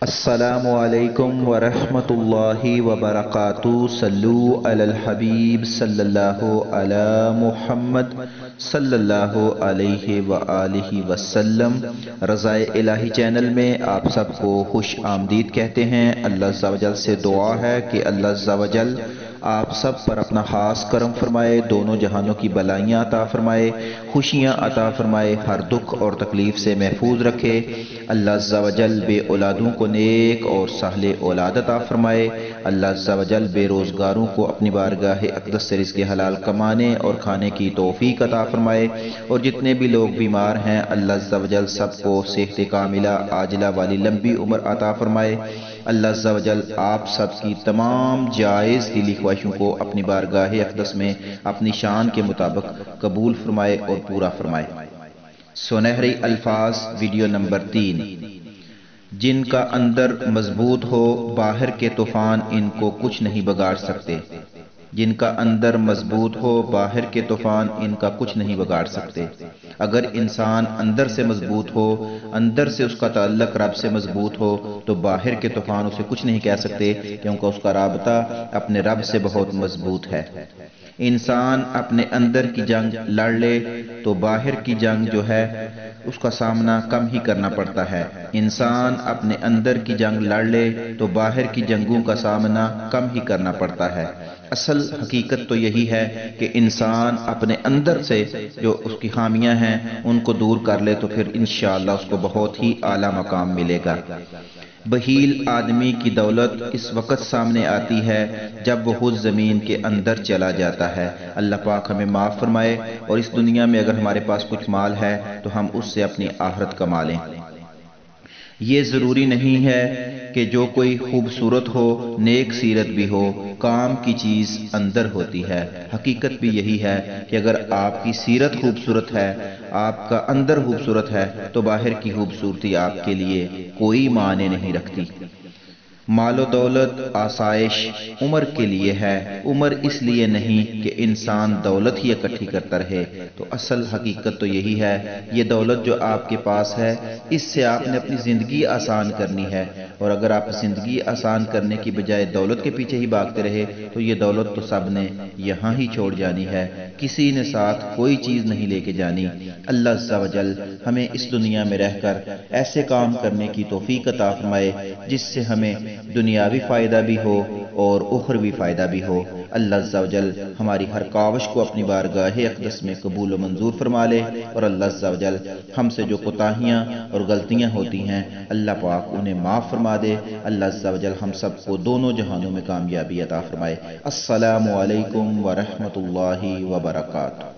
السلام علیکم ورحمۃ اللہ وبرکاتہ۔ صلو علی الحبیب صلی اللہ علی محمد صلی اللہ علیہ وآلہ وسلم۔ رضائے الہی چینل میں آپ سب کو خوش آمدید کہتے ہیں۔ اللہ عز و جل سے دعا ہے کہ اللہ عز و جل آپ سب پر اپنا خاص کرم فرمائے، دونوں جہانوں کی بلائیاں عطا فرمائے، خوشیاں عطا فرمائے، ہر دکھ اور تکلیف سے محفوظ رکھے۔ اللہ عز و جل بے اولادوں کو نیک اور صالح اولاد عطا فرمائے۔ اللہ عز و جل بے روزگاروں کو اپنی بارگاہ اقدس سے رزق حلال کمانے اور کھانے کی توفیق عطا فرمائے، اور جتنے بھی لوگ بیمار ہیں اللہ عز و جل سب کو صحت کاملہ عاجلہ والی لمبی عمر عطا فرمائے۔ اللہ عز و جل آپ سب کی تمام جائز دلی خواہشوں کو اپنی بارگاہ اقدس میں اپنی شان کے مطابق قبول فرمائے اور پورا فرمائے۔ سنہری الفاظ ویڈیو نمبر 3۔ جن کا اندر مضبوط ہو باہر کے طوفان ان کو کچھ نہیں بگاڑ سکتے۔ جن کا اندر مضبوط ہو باہر کے طوفان ان کا کچھ نہیں بگاڑ سکتے۔ اگر انسان اندر سے مضبوط ہو، اندر سے اس کا تعلق رب سے مضبوط ہو، تو باہر کے طوفان اسے کچھ نہیں کہہ سکتے، کیونکہ اس کا رابطہ اپنے رب سے بہت مضبوط ہے۔ انسان اپنے اندر کی جنگ لڑ لے تو باہر کی جنگ جو ہے اس کا سامنا کم ہی کرنا پڑتا ہے۔ انسان اپنے اندر کی جنگ لڑ لے تو باہر کی جنگوں کا سامنا کم ہی کرنا پڑتا ہے۔ اصل حقیقت تو یہی ہے کہ انسان اپنے اندر سے جو اس کی خامیاں ہیں ان کو دور کر لے تو پھر انشاءاللہ اس کو بہت ہی اعلیٰ مقام ملے گا۔ بخیل آدمی کی دولت اس وقت سامنے آتی ہے جب وہ خود زمین کے اندر چلا جاتا ہے۔ اللہ پاک ہمیں معاف فرمائے، اور اس دنیا میں اگر ہمارے پاس کچھ مال ہے تو ہم اس سے اپنی آخرت کما لیں۔ یہ ضروری نہیں ہے کہ جو کوئی خوبصورت ہو، نیک سیرت بھی ہو، کام کی چیز اندر ہوتی ہے۔ حقیقت بھی یہی ہے کہ اگر آپ کی سیرت خوبصورت ہے، آپ کا اندر خوبصورت ہے، تو باہر کی خوبصورتی آپ کے لیے کوئی معنی نہیں رکھتی۔ مال و دولت آسائش عمر کے لیے ہے، عمر اس لیے نہیں کہ انسان دولت ہی اکٹھی کرتا رہے۔ تو اصل حقیقت تو یہی ہے، یہ دولت جو آپ کے پاس ہے اس سے آپ نے اپنی زندگی آسان کرنی ہے، اور اگر آپ زندگی آسان کرنے کی بجائے دولت کے پیچھے ہی بھاگتے رہے تو یہ دولت تو سب نے یہاں ہی چھوڑ جانی ہے، کسی نے ساتھ کوئی چیز نہیں لے کے جانی۔ اللہ عز و جل ہمیں اس دنیا میں رہ کر ایسے کام کرنے کی توفیق عطا فرمائے جس سے ہمیں دنیاوی فائدہ بھی ہو اور اخروی فائدہ بھی ہو۔ اللہ عز و جل ہماری ہر کاوش کو اپنی بارگاہ اقدس میں قبول و منظور فرما لے، اور اللہ عز و جل ہم سے جو کوتاہیاں اور غلطیاں ہوتی ہیں اللہ پاک انہیں معاف فرما دے۔ اللہ عز و جل ہم سب کو دونوں جہانوں میں کامیابی عطا فرمائے۔ السلام علیکم ورحمۃ اللہ وبرکاتہ۔